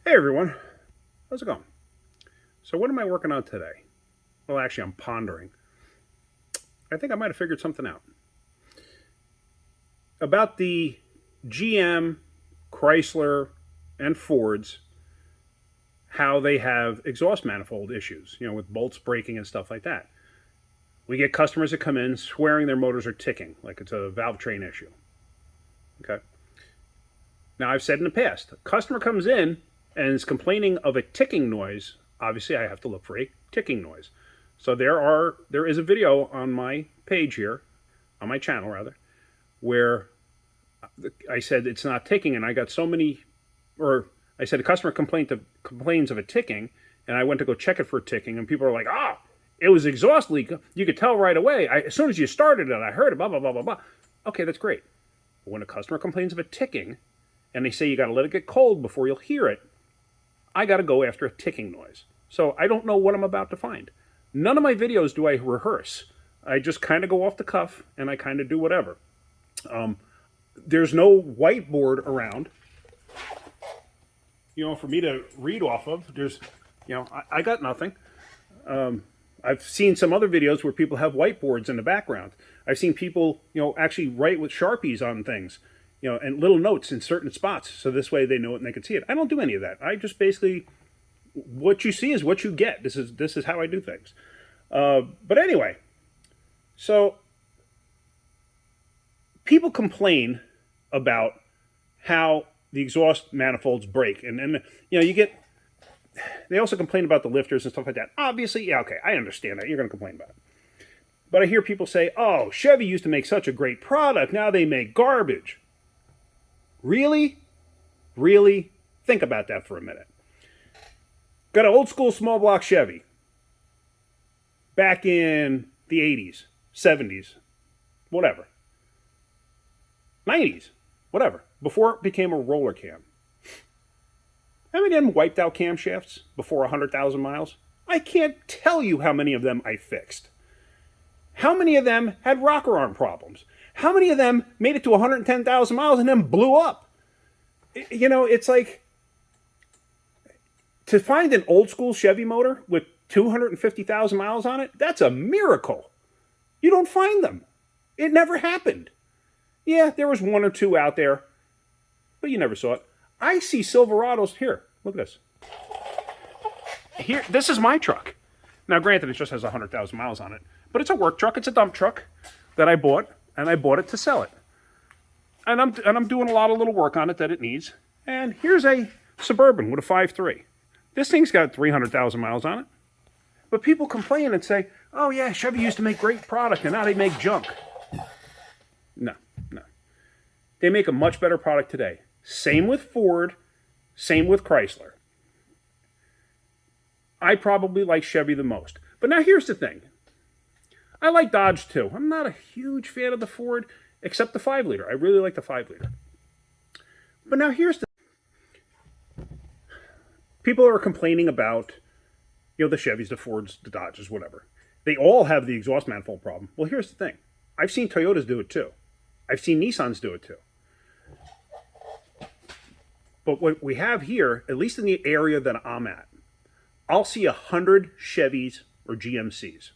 Hey everyone, how's it going? So what am I working on today? Well, actually, I'm pondering. I think I might have figured something out about the GM, Chrysler, and Fords. How they have exhaust manifold issues, with bolts breaking and stuff like that. We get customers that come in swearing their motors are ticking, like it's a valve train issue. Okay. Now I've said in the past, a customer comes in and is complaining of a ticking noise. Obviously, I have to look for a ticking noise. So there is a video on my page here, on my channel rather, where I said it's not ticking, and I got so many, or I said a customer complains of a ticking, and I went to go check it for a ticking, and people are like, it was exhaust leak. You could tell right away. As soon as you started it, I heard it, blah, blah, blah, blah, blah. Okay, that's great. But when a customer complains of a ticking, and they say you got to let it get cold before you'll hear it, I got to go after a ticking noise. So I don't know what I'm about to find. None of my videos do I rehearse. I just kind of go off the cuff, and I kind of do whatever. There's no whiteboard around, for me to read off of. I got nothing. I've seen some other videos where people have whiteboards in the background. I've seen people, actually write with Sharpies on things, and little notes in certain spots, so this way they know it and they can see it. I don't do any of that. I just basically, what you see is what you get. This is how I do things. But anyway, so people complain about how the exhaust manifolds break, and then they also complain about the lifters and stuff like that. Obviously, yeah, okay, I understand that. You're going to complain about it. But I hear people say, oh, Chevy used to make such a great product. Now they make garbage. Really? Really? Think about that for a minute. Got an old school small block Chevy. Back in the 80s, 70s, whatever. 90s, whatever. Before it became a roller cam. How many of them wiped out camshafts before 100,000 miles? I can't tell you how many of them I fixed. How many of them had rocker arm problems? How many of them made it to 110,000 miles and then blew up? It's like, to find an old school Chevy motor with 250,000 miles on it, that's a miracle. You don't find them. It never happened. Yeah, there was one or two out there, but you never saw it. I see Silverados here. Look at this. Here, this is my truck. Now, granted, it just has 100,000 miles on it, but it's a work truck. It's a dump truck that I bought, and I bought it to sell it. And I'm doing a lot of little work on it that it needs. And here's a Suburban with a 5.3. This thing's got 300,000 miles on it. But people complain and say, oh yeah, Chevy used to make great product, and now they make junk. No. They make a much better product today. Same with Ford, same with Chrysler. I probably like Chevy the most. But now here's the thing. I like Dodge too. I'm not a huge fan of the Ford, except the 5-liter. I really like the 5-liter. But now here's the... People are complaining about, the Chevys, the Fords, the Dodges, whatever. They all have the exhaust manifold problem. Well, here's the thing. I've seen Toyotas do it too. I've seen Nissans do it too. But what we have here, at least in the area that I'm at, I'll see 100 Chevys or GMCs.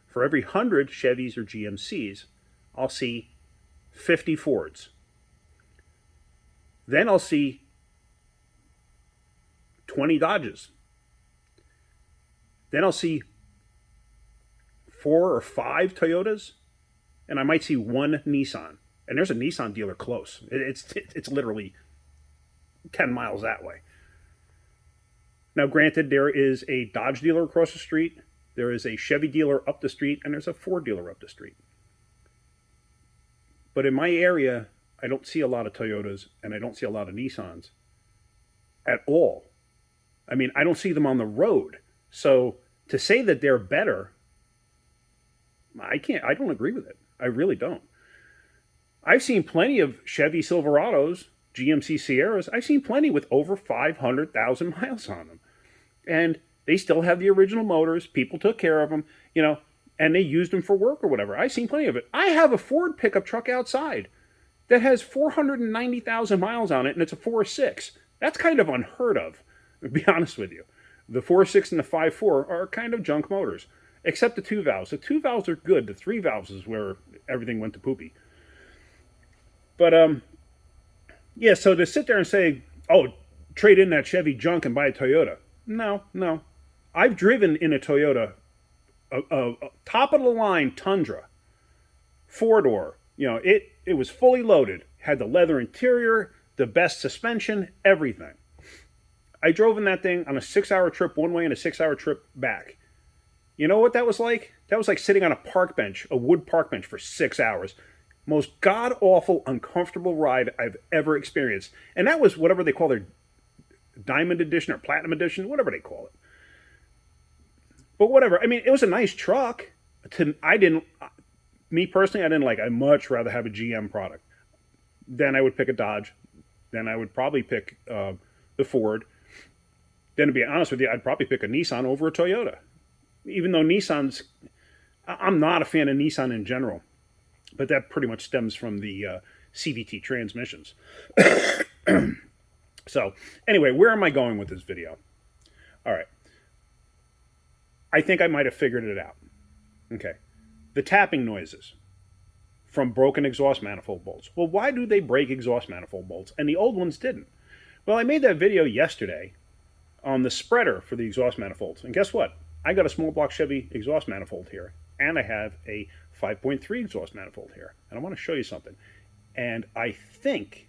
For every 100 Chevys or GMCs, I'll see 50 Fords. Then I'll see 20 Dodges. Then I'll see 4 or 5 Toyotas, and I might see 1 Nissan. And there's a Nissan dealer close. It's literally 10 miles that way. Now, granted, there is a Dodge dealer across the street, there is a Chevy dealer up the street, and there's a Ford dealer up the street. But in my area, I don't see a lot of Toyotas, and I don't see a lot of Nissans at all. I mean, I don't see them on the road. So to say that they're better, I don't agree with it. I really don't. I've seen plenty of Chevy Silverados, GMC Sierras. I've seen plenty with over 500,000 miles on them. And they still have the original motors. People took care of them, and they used them for work or whatever. I've seen plenty of it. I have a Ford pickup truck outside that has 490,000 miles on it, and it's a 4.6. That's kind of unheard of, to be honest with you. The 4.6 and the 5.4 are kind of junk motors, except the 2 valves. The 2 valves are good. The 3 valves is where everything went to poopy. But, yeah, so to sit there and say, oh, trade in that Chevy junk and buy a Toyota. No, no. I've driven in a Toyota, a top of the line Tundra, 4-door. You know, it was fully loaded, had the leather interior, the best suspension, everything. I drove in that thing on a 6-hour trip one way and a 6-hour trip back. You know what that was like? That was like sitting on a park bench, a wood park bench for 6 hours. Most god-awful, uncomfortable ride I've ever experienced. And that was whatever they call their Diamond Edition or Platinum Edition, whatever they call it. But whatever. I mean, it was a nice truck. Me personally, I didn't like it. I'd much rather have a GM product. Then I would pick a Dodge. Then I would probably pick the Ford. Then to be honest with you, I'd probably pick a Nissan over a Toyota. Even though I'm not a fan of Nissan in general. But that pretty much stems from the CVT transmissions. So, anyway, where am I going with this video? All right. I think I might have figured it out. Okay. The tapping noises from broken exhaust manifold bolts. Well, why do they break exhaust manifold bolts and the old ones didn't? Well, I made that video yesterday on the spreader for the exhaust manifolds. And guess what? I got a small block Chevy exhaust manifold here. And I have a 5.3 exhaust manifold here. And I want to show you something. And I think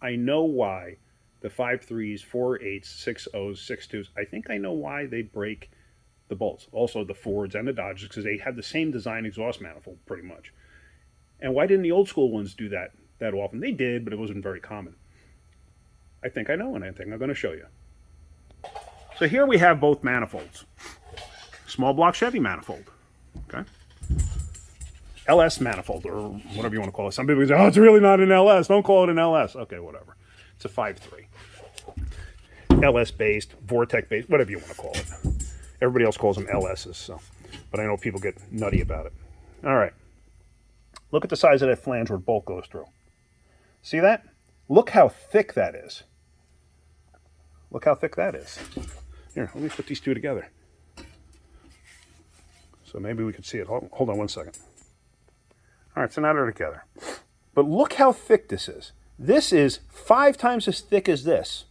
I know why the 5.3s, 4.8s, 6.0s, 6.2s, I think I know why they break the bolts. Also the Fords and the Dodges, because they have the same design exhaust manifold pretty much. And why didn't the old school ones do that often? They did, but it wasn't very common. I think I know, and I think I'm going to show you. So here we have both manifolds. Small block Chevy manifold. Okay. LS manifold, or whatever you want to call it. Some people say, oh, it's really not an LS. Don't call it an LS. Okay, whatever. It's a 5.3. LS-based, Vortec-based, whatever you want to call it. Everybody else calls them LSs, so. But I know people get nutty about it. All right. Look at the size of that flange where the bolt goes through. See that? Look how thick that is. Look how thick that is. Here, let me put these two together. So maybe we can see it. Hold on one second. All right, so now they're together. But look how thick this is. This is 5 times as thick as this.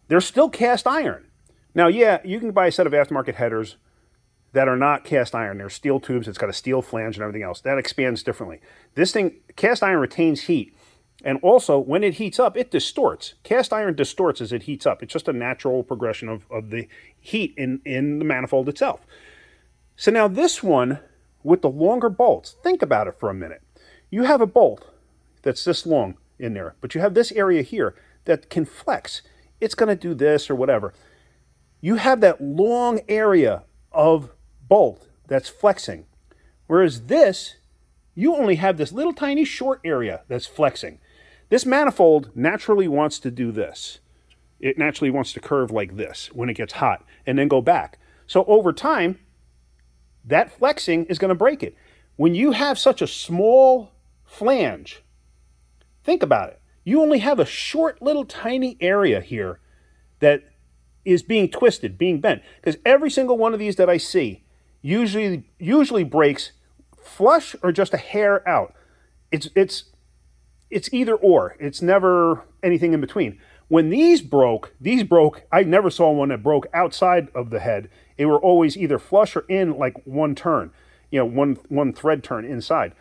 They're still cast iron. Now, yeah, you can buy a set of aftermarket headers that are not cast iron. They're steel tubes. It's got a steel flange and everything else. That expands differently. This thing, cast iron retains heat. And also, when it heats up, it distorts. Cast iron distorts as it heats up. It's just a natural progression of the heat in the manifold itself. So now this one, with the longer bolts, think about it for a minute. You have a bolt that's this long in there, but you have this area here that can flex. It's going to do this or whatever. You have that long area of bolt that's flexing. Whereas this, you only have this little tiny short area that's flexing. This manifold naturally wants to do this. It naturally wants to curve like this when it gets hot and then go back. So over time, that flexing is going to break it. When you have such a small flange, think about it. You only have a short little tiny area here that is being twisted, being bent. Because every single one of these that I see usually breaks flush or just a hair out. It's either or. It's never anything in between. When these broke, I never saw one that broke outside of the head. They were always either flush or in like one turn, one thread turn inside.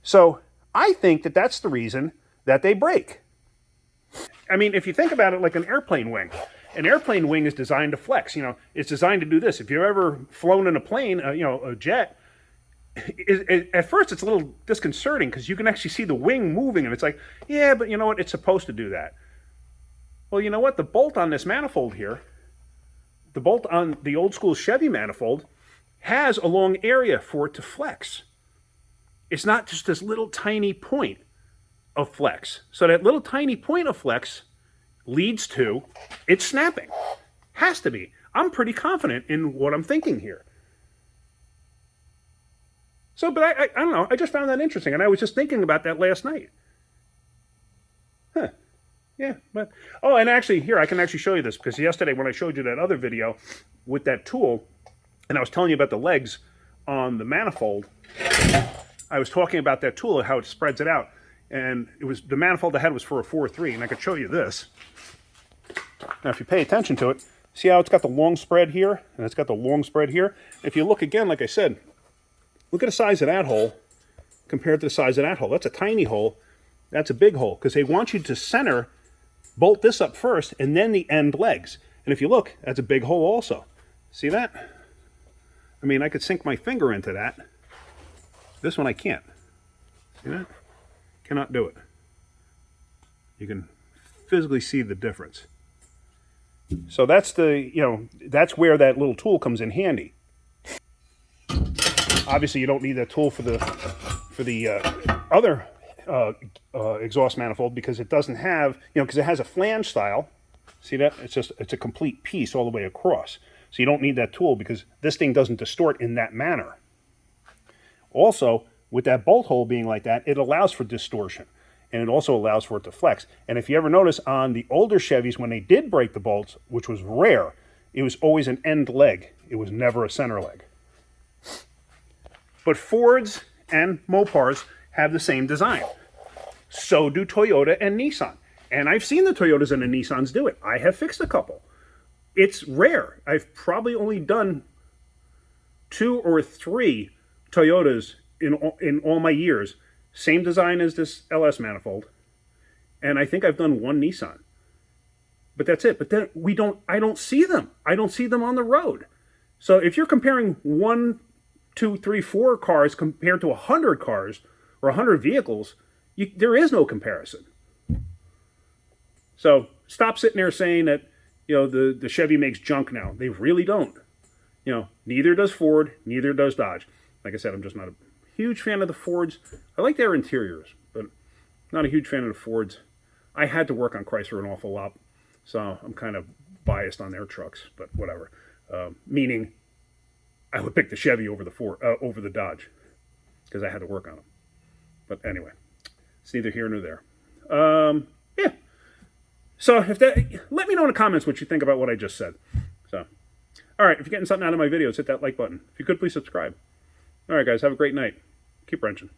So I think that that's the reason that they break. I mean, if you think about it like an airplane wing is designed to flex. It's designed to do this. If you've ever flown in a plane, a jet, at first it's a little disconcerting because you can actually see the wing moving and it's like, yeah, but you know what? It's supposed to do that. Well, you know what? The bolt on this manifold here, the bolt on the old school Chevy manifold, has a long area for it to flex. It's not just this little tiny point of flex. So that little tiny point of flex leads to it snapping. Has to be. I'm pretty confident in what I'm thinking here. So, but I don't know. I just found that interesting, and I was just thinking about that last night. Yeah, but oh, and actually, here I can actually show you this because yesterday when I showed you that other video with that tool, and I was telling you about the legs on the manifold, I was talking about that tool and how it spreads it out, and it was the manifold I had was for a 4.3, and I could show you this. Now, if you pay attention to it, see how it's got the long spread here, and it's got the long spread here. If you look again, like I said, look at the size of that hole compared to the size of that hole. That's a tiny hole. That's a big hole because they want you to center. Bolt this up first, and then the end legs. And if you look, that's a big hole also. See that? I mean, I could sink my finger into that. This one I can't. See that? Cannot do it. You can physically see the difference. So that's that's where that little tool comes in handy. Obviously, you don't need that tool for the other exhaust manifold because it doesn't have, because it has a flange style. See that? It's a complete piece all the way across. So you don't need that tool because this thing doesn't distort in that manner. Also, with that bolt hole being like that, it allows for distortion. And it also allows for it to flex. And if you ever notice on the older Chevys, when they did break the bolts, which was rare, it was always an end leg. It was never a center leg. But Fords and Mopars have the same design. So do Toyota and Nissan. And I've seen the Toyotas and the Nissans do it. I have fixed a couple. It's rare. I've probably only done 2 or 3 Toyotas in all my years. Same design as this LS manifold. And I think I've done 1 Nissan. But that's it. But then I don't see them. I don't see them on the road. So if you're comparing 1, 2, 3, 4 cars compared to 100 cars or 100 vehicles, there is no comparison. So stop sitting there saying that the Chevy makes junk now. They really don't. Neither does Ford, neither does Dodge. Like I said, I'm just not a huge fan of the Fords. I like their interiors, but not a huge fan of the Fords. I had to work on Chrysler an awful lot, so I'm kind of biased on their trucks, but whatever. Meaning, I would pick the Chevy over the Dodge because I had to work on them. But anyway, it's neither here nor there. Yeah. So let me know in the comments what you think about what I just said. So, all right, if you're getting something out of my videos, hit that like button. If you could, please subscribe. All right, guys, have a great night. Keep wrenching.